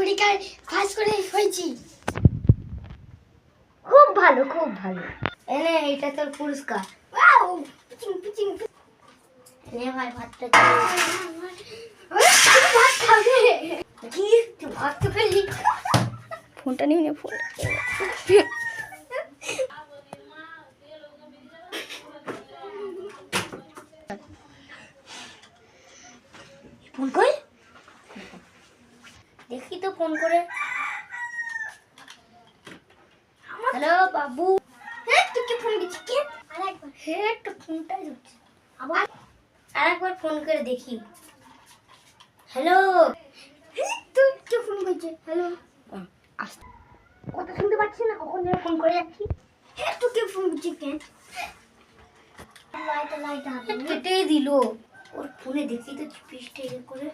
পরীক্ষায় পাস করে হয়েছি। খুব ভালো, খুব ভালো। এনে এটা তোর পুরস্কার। Wow pitching pitching. নে ভাই ভাতটা ভাত খাবে কি তুই ভাত তো ফেললি। ফোনটা নিয়ে নে ফোন। ফোন কর দেখি তো ফোন করে। হ্যালো বাবু। হ্যাঁ তুই কি ফোন দিচ্ছিস কে? আরেকবার হ্যাঁ তো ফোনটাই ধরছে। আবার আরেকবার ফোন করে দেখি। হ্যালো তুই কি ফোন করছিস? হ্যালো আস্তে কথা শুনতে পাচ্ছি না, কখন ধরে ফোন করে যাচ্ছি। হ্যাঁ তুই কি ফোন করছিস কে? লাইট হাতে কেটেই দিল। ওর ফোনে দেখি তো পৃষ্ঠে করে